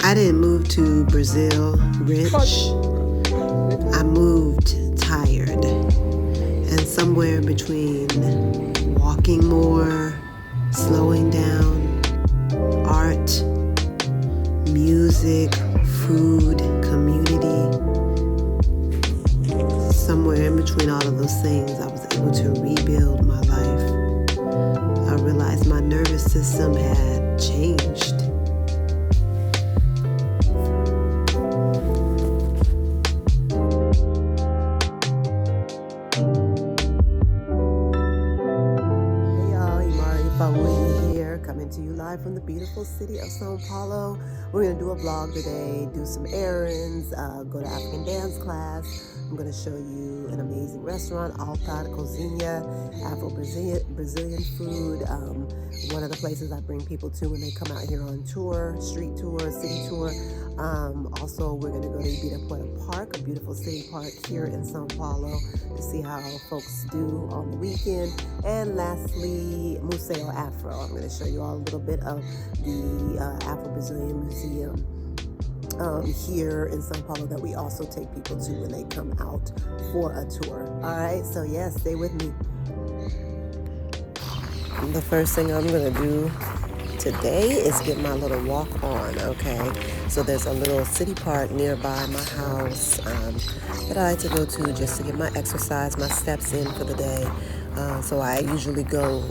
I didn't move to Brazil rich. I moved tired. And somewhere between walking more, slowing down, art, music, food, community, somewhere in between all of those things, I was able to rebuild my life. I realized my nervous system had changed. Coming to you live from the beautiful city of São Paulo. We're going to do a vlog today, do some errands, go to African dance class. I'm going to show you an amazing restaurant, Altar Cozinha, Afro-Brazilian food. One of the places I bring people to when they come out here on tour, street tour, city tour. Also, we're going to go to Ibirapuera Park, a beautiful city park here in São Paulo, to see how folks do on the weekend. And lastly, Museo Afro. I'm going to show you all a little bit of the Afro-Brazilian Museum here in São Paulo that we also take people to when they come out for a tour. All right, so yeah, stay with me. The first thing I'm going to do today is get my little walk on, okay? So there's a little city park nearby my house that I like to go to just to get my exercise, my steps in for the day. So I usually go,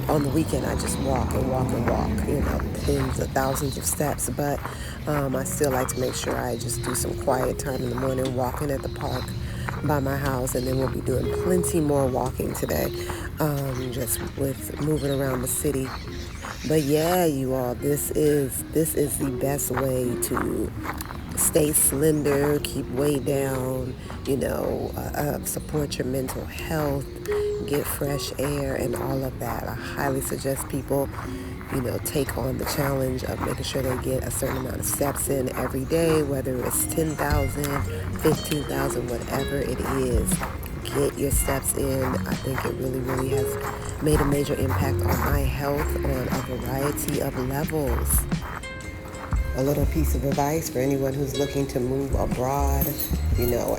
on the weekend I just walk and walk and walk, tens of thousands of steps. But I still like to make sure I just do some quiet time in the morning, walking at the park by my house, and then we'll be doing plenty more walking today, just with moving around the city. But yeah, you all, this is the best way to stay slender, keep weight down, support your mental health, get fresh air and all of that. I highly suggest people, take on the challenge of making sure they get a certain amount of steps in every day, whether it's 10,000, 15,000, whatever it is. Get your steps in. I think it really, really has made a major impact on my health on a variety of levels. A little piece of advice for anyone who's looking to move abroad.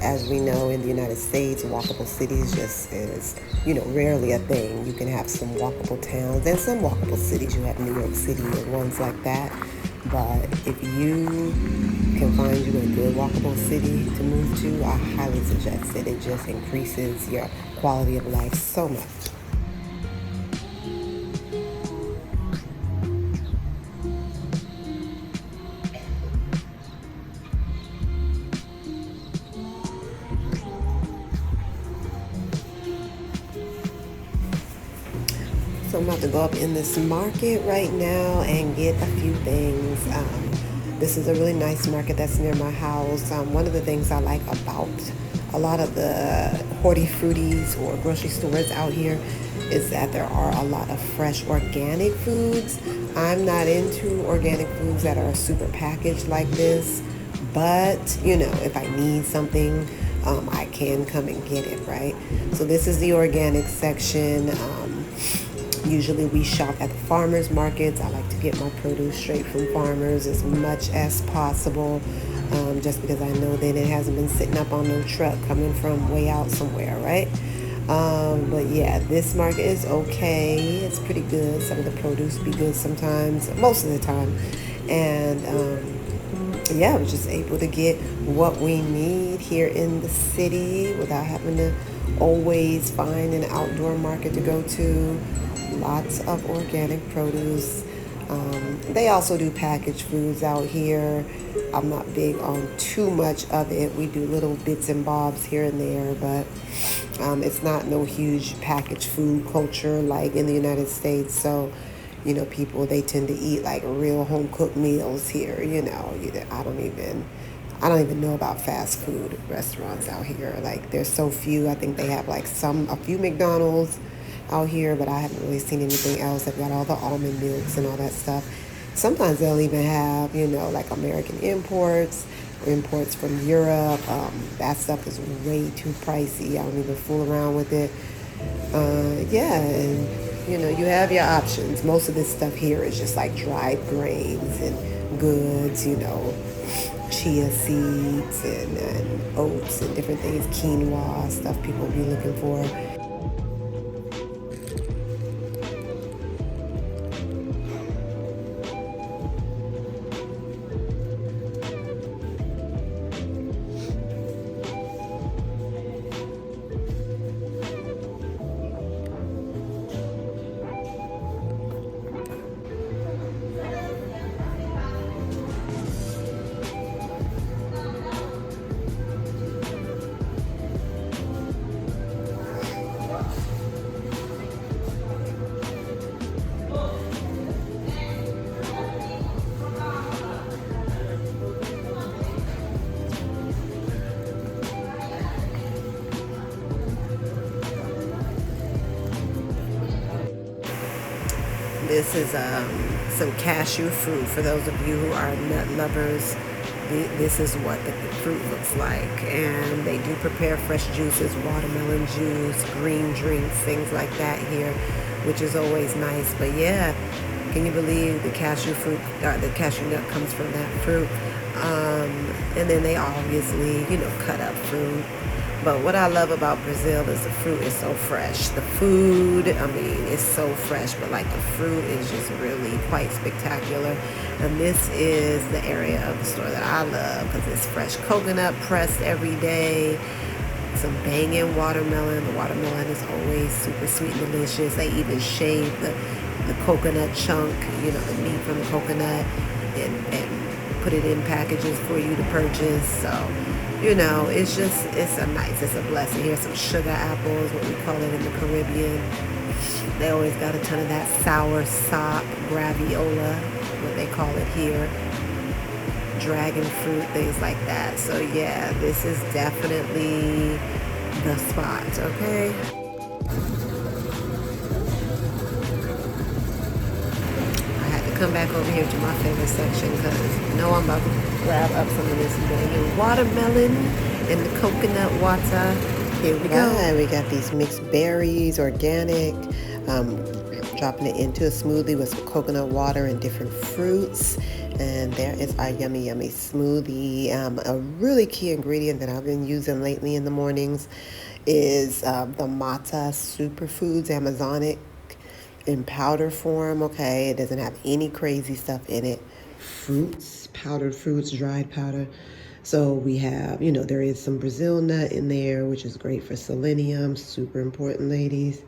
As we know, in the United States, walkable cities just is, rarely a thing. You can have some walkable towns and some walkable cities. You have New York City and ones like that. But if you can find you a good walkable city to move to, I highly suggest it. It just increases your quality of life so much. So I'm about to go up in this market right now and get a few things. This is a really nice market that's near my house. One of the things I like about a lot of the Hortifrutis or grocery stores out here is that there are a lot of fresh organic foods. I'm not into organic foods that are super packaged like this, but if I need something, I can come and get it, right? So this is the organic section. Usually we shop at the farmers markets. I like to get my produce straight from farmers as much as possible, just because I know that it hasn't been sitting up on no truck coming from way out somewhere, right? But yeah, this market is okay. It's pretty good. Some of the produce be good sometimes, most of the time. And I was just able to get what we need here in the city without having to always find an outdoor market to go to. Lots of organic produce. They also do packaged foods out here. I'm not big on too much of it. We do little bits and bobs here and there, but it's not no huge packaged food culture like in the United States. So, people, they tend to eat like real home cooked meals here. I don't even know about fast food restaurants out here. Like, there's so few. I think they have a few McDonald's out here, but I haven't really seen anything else. They've got all the almond milks and all that stuff. Sometimes they'll even have, like American imports from Europe. That stuff is way too pricey. I don't even fool around with it. And you have your options. Most of this stuff here is just like dried grains and goods, chia seeds and oats and different things, quinoa, stuff people be looking for. This is some cashew fruit. For those of you who are nut lovers, this is what the fruit looks like. And they do prepare fresh juices, watermelon juice, green drinks, things like that here, which is always nice. But yeah, can you believe the cashew fruit, the cashew nut comes from that fruit? And then they obviously, cut up fruit. But what I love about Brazil is the fruit is so fresh. The food, is so fresh, but like the fruit is just really quite spectacular. And this is the area of the store that I love because it's fresh coconut pressed every day. Some banging watermelon. The watermelon is always super sweet and delicious. They even shave the coconut chunk, the meat from the coconut and put it in packages for you to purchase. So it's a blessing. Here's some sugar apples, what we call it in the Caribbean. They always got a ton of that sour sop, graviola, what they call it here. Dragon fruit, things like that. So yeah, this is definitely the spot, okay? I had to come back over here to my favorite section because I'm about to grab up some of this banging watermelon and the coconut water. Here we go. And we got these mixed berries, organic, dropping it into a smoothie with some coconut water and different fruits. And there is our yummy, yummy smoothie. A really key ingredient that I've been using lately in the mornings is the Mata Superfoods Amazonic in powder form, okay? It doesn't have any crazy stuff in it. Fruits, powdered fruits, dried powder. So we have, there is some Brazil nut in there, which is great for selenium, super important, ladies,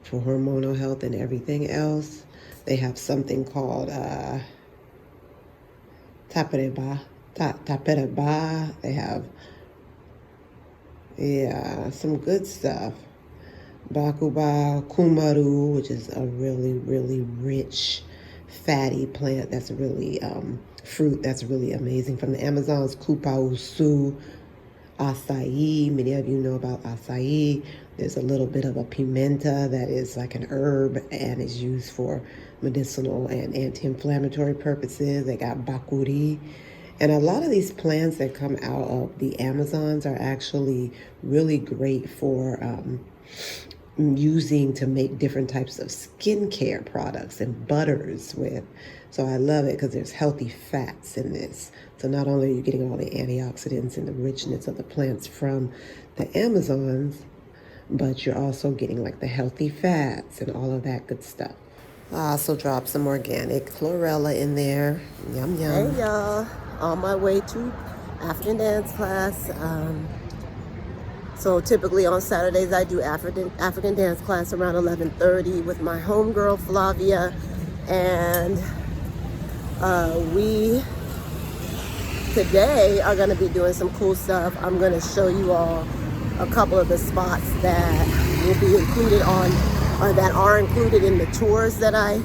for hormonal health and everything else. They have something called tapereba. They have, some good stuff. Bakuba kumaru, which is a really, really rich, fatty plant that's really fruit that's really amazing from the Amazons. Kupausu, acai. Many of you know about acai. There's a little bit of a pimenta that is like an herb and is used for medicinal and anti-inflammatory purposes. They got bakuri. And a lot of these plants that come out of the Amazons are actually really great for using to make different types of skincare products and butters with. So I love it because there's healthy fats in this. So not only are you getting all the antioxidants and the richness of the plants from the Amazons, but you're also getting like the healthy fats and all of that good stuff. I also dropped some organic chlorella in there. Yum, yum. Hey, y'all. On my way to African dance class. So typically on Saturdays, I do African dance class around 11:30 with my homegirl, Flavia. And we today are going to be doing some cool stuff. I'm going to show you all a couple of the spots that will be included that are included in the tours that I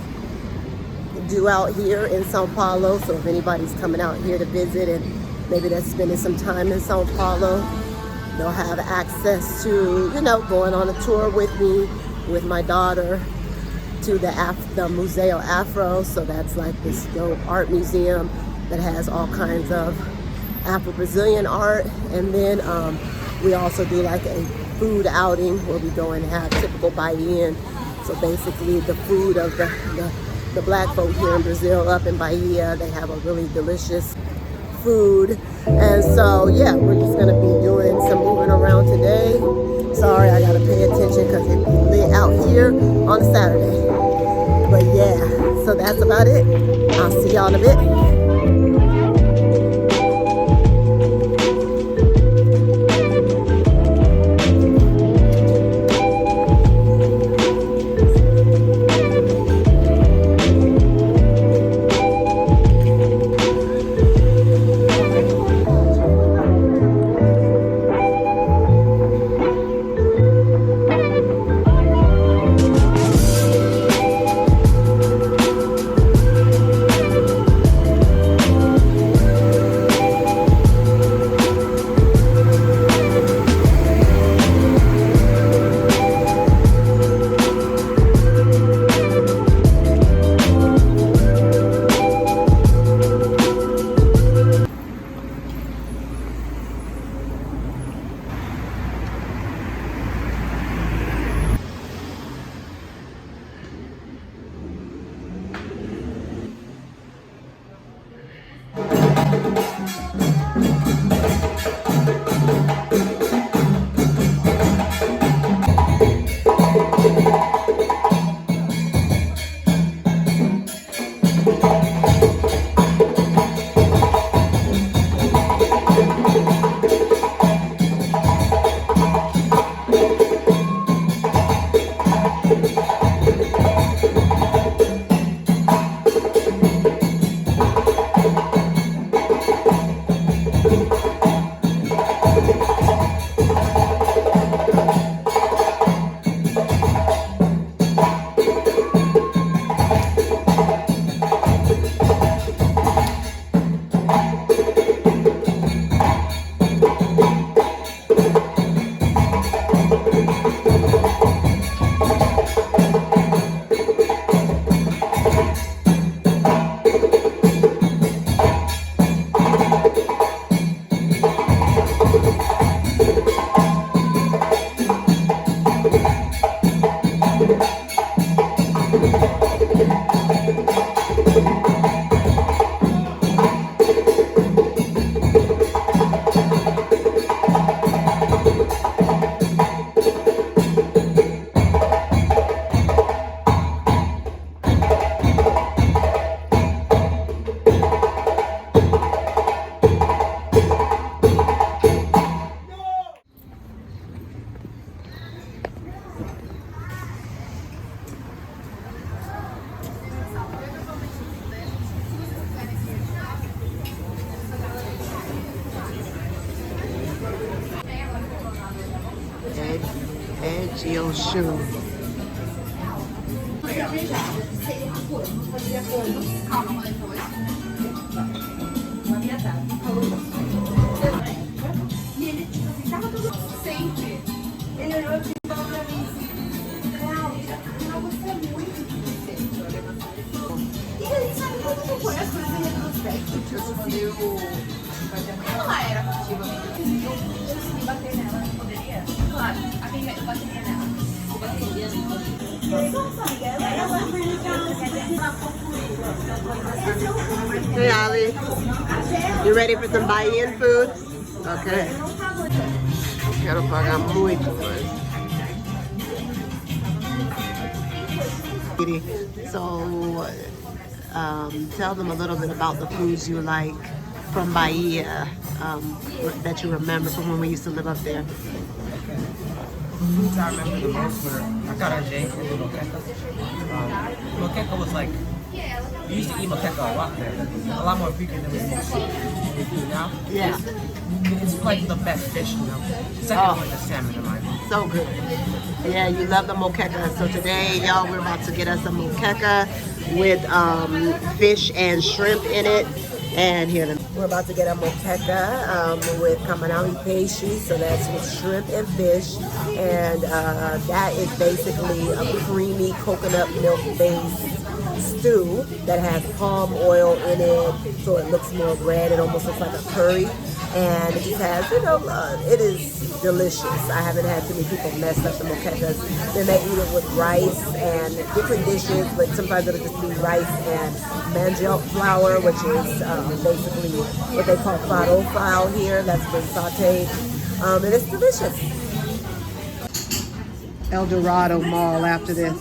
do out here in São Paulo. So if anybody's coming out here to visit and maybe they're spending some time in São Paulo, they'll have access to, going on a tour with me, with my daughter, to the Museo Afro. So that's like this dope art museum that has all kinds of Afro-Brazilian art. And then we also do like a food outing where we go and have typical buy-in. So basically the food of the the black folk here in Brazil, up in Bahia. They have a really delicious food. And so, yeah, we're just going to be doing some moving around today. Sorry, I got to pay attention because it's lit out here on a Saturday. But yeah, so that's about it. I'll see y'all in a bit. Shoe. Hey Ali, you ready for some Bahian food? Okay. Quero pagar muito mais. So, tell them a little bit about the foods you like from Bahia that you remember from when we used to live up there. Foods I remember the most were acarajé and moqueca. Moqueca was like, we used to eat moqueca a lot there. A lot more frequent than we do now. Yeah. It's like the best fish, you know. Second one is salmon in my opinion. So good. Yeah, you love the moqueca. So today, y'all, we're about to get us a moqueca with fish and shrimp in it. And here, we're about to get a moqueca with camarão e peixe. So that's with shrimp and fish. And that is basically a creamy coconut milk based stew that has palm oil in it, so it looks more red. It almost looks like a curry. And it just has, it is delicious. I haven't had too many people mess up the moquecas. Then they eat it with rice and different dishes, but sometimes it'll just be rice and mandioc flour, which is basically what they call faro flour here. That's been sauteed. And it's delicious. El Dorado Mall after this.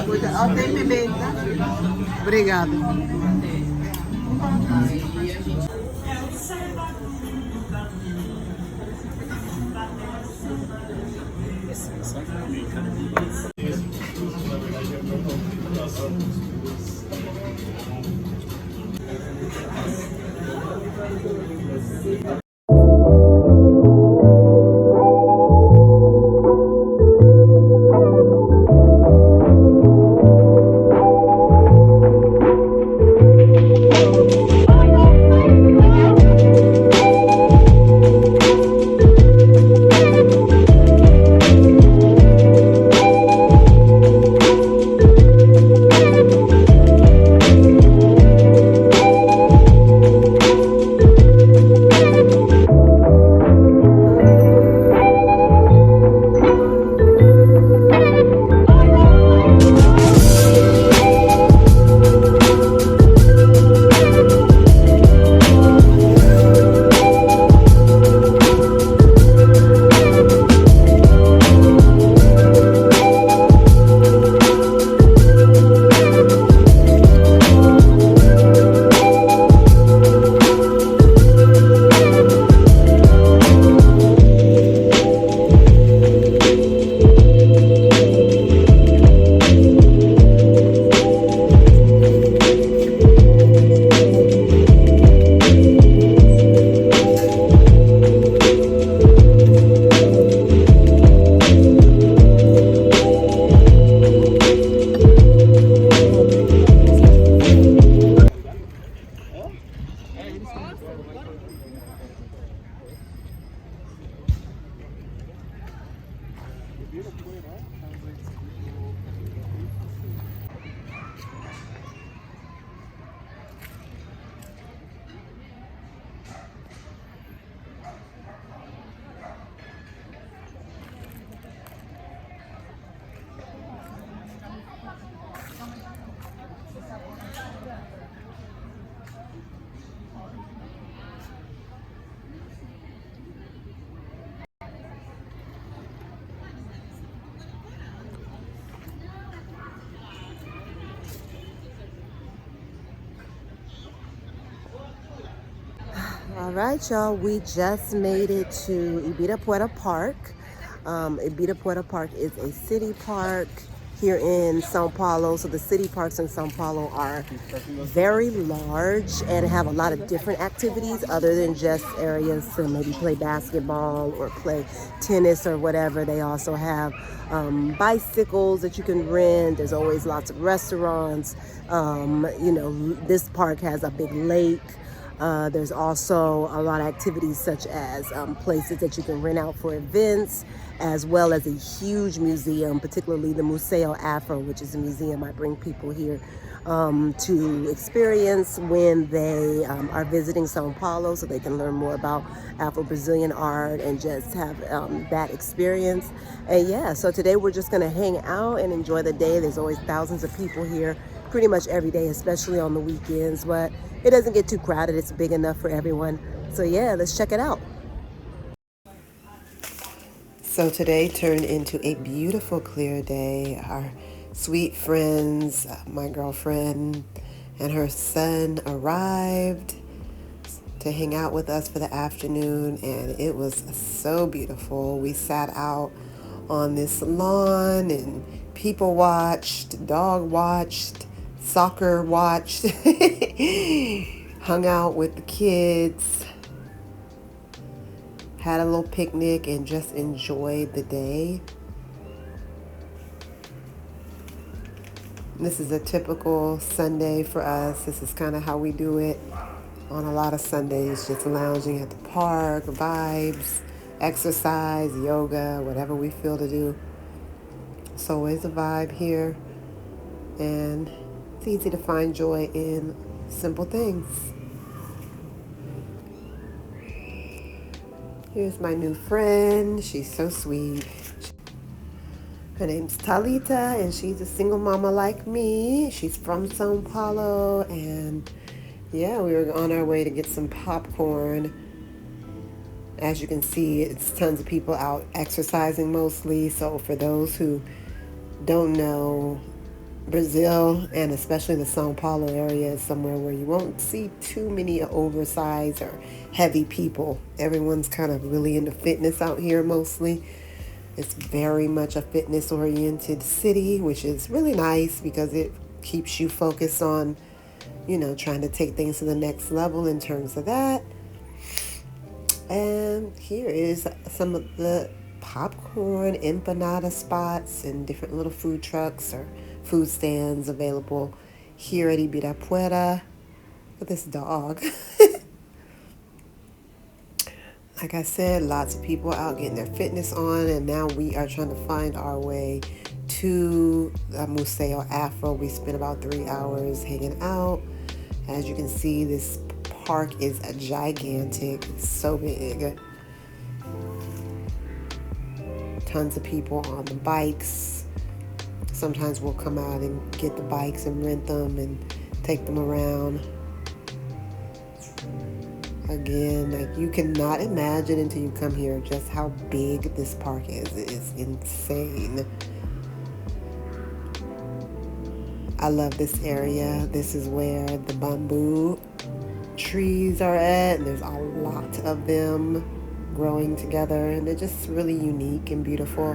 Obrigada. Ó, tem pimenta. Obrigada. All right, y'all, we just made it to Ibirapuera Park. Ibirapuera Park is a city park here in São Paulo. So the city parks in São Paulo are very large and have a lot of different activities other than just areas to maybe play basketball or play tennis or whatever. They also have bicycles that you can rent. There's always lots of restaurants. This park has a big lake. There's also a lot of activities such as places that you can rent out for events, as well as a huge museum, particularly the Museo Afro, which is a museum I bring people here to experience when they are visiting São Paulo, so they can learn more about Afro-Brazilian art and just have that experience. And yeah, so today we're just gonna hang out and enjoy the day. There's always thousands of people here pretty much every day, especially on the weekends, but it doesn't get too crowded. It's big enough for everyone. So yeah, let's check it out. So today turned into a beautiful clear day. Our sweet friends, my girlfriend and her son arrived to hang out with us for the afternoon, and it was so beautiful. We sat out on this lawn and people watched, dog watched, soccer watched, hung out with the kids, had a little picnic, and just enjoyed the day. This is a typical Sunday for us. This is kind of how we do it on a lot of Sundays, just lounging at the park, vibes, exercise, yoga, whatever we feel to do. It's always a vibe here, and it's easy to find joy in simple things. Here's my new friend. She's so sweet. Her name's Talita, and she's a single mama like me. She's from São Paulo, and yeah, we were on our way to get some popcorn. As you can see, it's tons of people out exercising mostly. So for those who don't know, Brazil, and especially the São Paulo area, is somewhere where you won't see too many oversized or heavy people. Everyone's kind of really into fitness out here mostly. It's very much a fitness-oriented city, which is really nice because it keeps you focused on, trying to take things to the next level in terms of that. And here is some of the popcorn empanada spots and different little food trucks or food stands available here at Ibirapuera. Look at this dog. Like I said, lots of people out getting their fitness on, and now we are trying to find our way to Museo Afro. We spent about 3 hours hanging out. As you can see, this park is gigantic. It's so big. Tons of people on the bikes. Sometimes we'll come out and get the bikes and rent them and take them around. Again, like, you cannot imagine until you come here just how big this park is. It is insane. I love this area. This is where the bamboo trees are at, and there's a lot of them growing together, and they're just really unique and beautiful.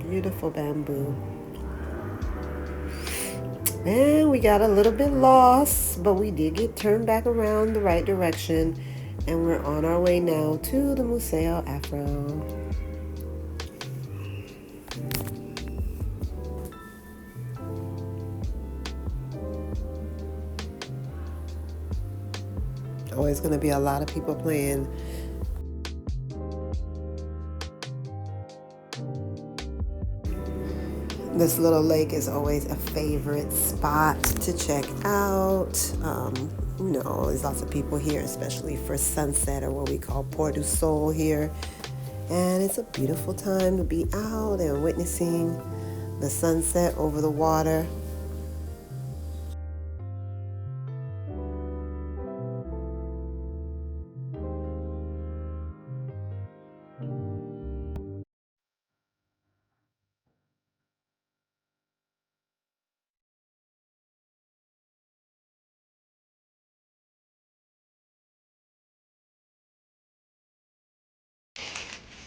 Beautiful bamboo. And we got a little bit lost, but we did get turned back around the right direction, and we're on our way now to the Museo Afro. Always going to be a lot of people playing. This little lake is always a favorite spot to check out. There's lots of people here, especially for sunset, or what we call Pôr do Sol here. And it's a beautiful time to be out and witnessing the sunset over the water.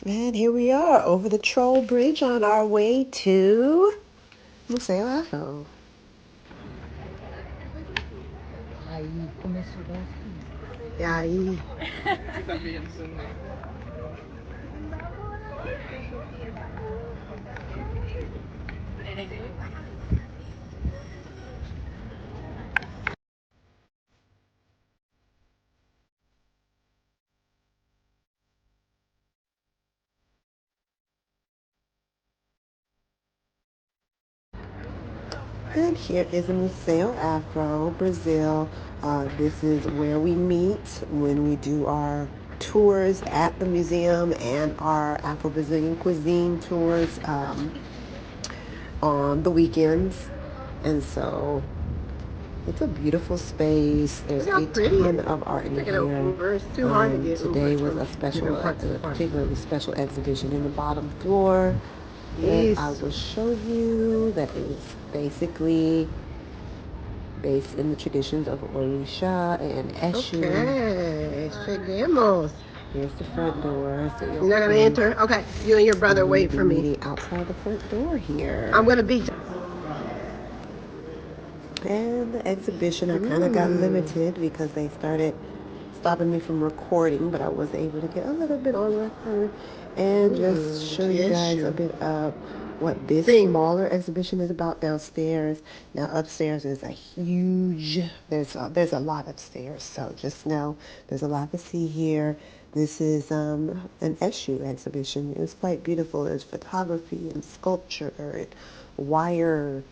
And here we are over the Troll Bridge on our way to Museo Afro. Aí começou a dar uns... E aí? Tá vendo, né? And here is the Museo Afro, Brazil. This is where we meet when we do our tours at the museum and our Afro-Brazilian cuisine tours on the weekends. And so it's a beautiful space. There's a ton of art in here. Today was a particularly special exhibition in the bottom floor that I will show you that is basically based in the traditions of Orisha and Eshu. Okay, chegamos. Here's the front door. So You're not gonna enter? Okay, you and your brother wait for me. Outside the front door here. I'm gonna be. And the exhibition, I kind of got limited because they started stopping me from recording, but I was able to get a little bit on record and just show you guys a bit of what this smaller exhibition is about downstairs. Now upstairs is a huge, there's a lot upstairs, so just know there's a lot to see here. This is an Eshu exhibition. It was quite beautiful. There's photography and sculpture and wire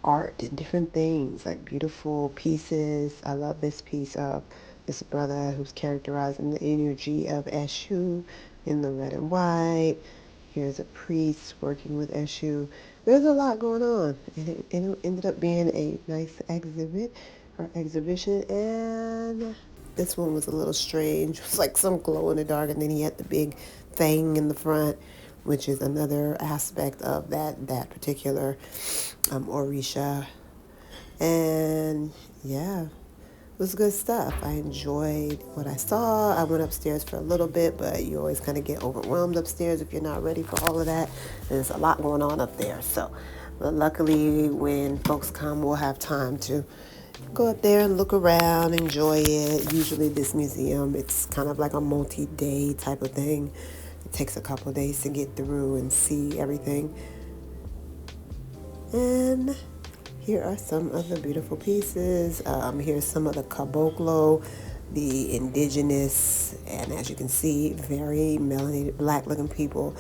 art and different things, like beautiful pieces. I love this piece of this brother who's characterizing the energy of Eshu in the red and white. Here's a priest working with Eshu. There's a lot going on, and it ended up being a nice exhibition. And this one was a little strange. It was like some glow in the dark, and then he had the big thing in the front, which is another aspect of that particular Orisha. And yeah, it was good stuff. I enjoyed what I saw. I went upstairs for a little bit, but you always kind of get overwhelmed upstairs if you're not ready for all of that. There's a lot going on up there. So, but luckily, when folks come, we'll have time to go up there and look around, enjoy it. Usually this museum, it's kind of like a multi-day type of thing. It takes a couple of days to get through and see everything. And here are some of the beautiful pieces. Here's some of the caboclo, the indigenous, and as you can see, very melanated, black-looking people,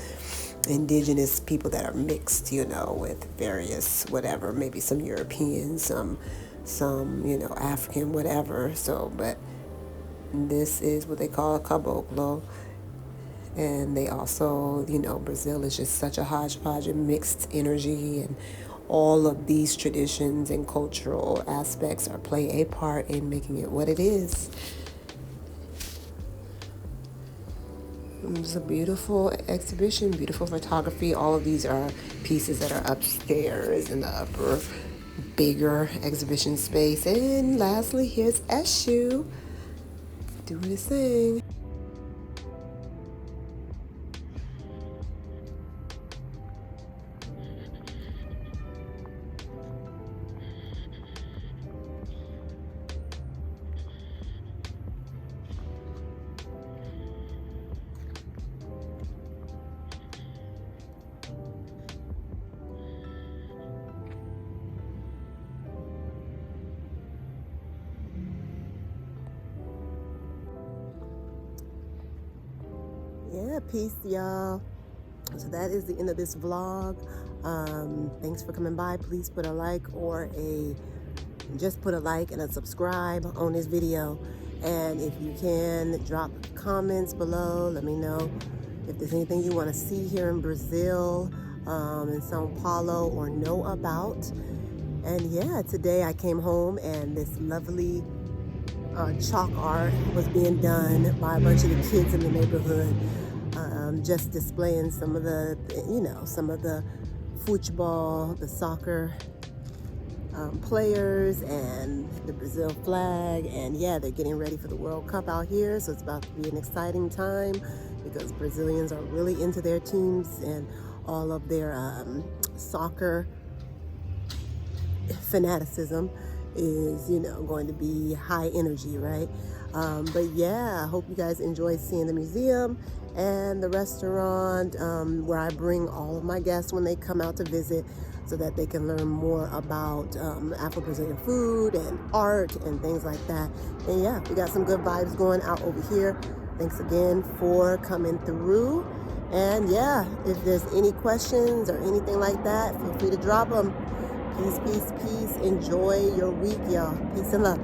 indigenous people that are mixed, with various whatever, maybe some European, some African, whatever. So, but this is what they call a caboclo. And they also, Brazil is just such a hodgepodge of mixed energy, and all of these traditions and cultural aspects play a part in making it what it is. It's a beautiful exhibition, beautiful photography. All of these are pieces that are upstairs in the upper, bigger exhibition space. And lastly, here's Eshu doing his thing. Yeah, peace, y'all. So that is the end of this vlog. Thanks for coming by. Please put a like just put a like and a subscribe on this video. And if you can, drop comments below. Let me know if there's anything you want to see here in Brazil, in São Paulo, or know about. And yeah, today I came home and this lovely chalk art was being done by a bunch of the kids in the neighborhood, just displaying some of the football, the soccer players, and the Brazil flag. And yeah, they're getting ready for the World Cup out here, so it's about to be an exciting time because Brazilians are really into their teams, and all of their soccer fanaticism is, going to be high energy, right? But yeah, I hope you guys enjoy seeing the museum and the restaurant, where I bring all of my guests when they come out to visit, so that they can learn more about Afro-Brazilian food and art and things like that. And yeah, we got some good vibes going out over here. Thanks again for coming through. And yeah, if there's any questions or anything like that, feel free to drop them. Peace, peace, peace. Enjoy your week, y'all. Peace and love.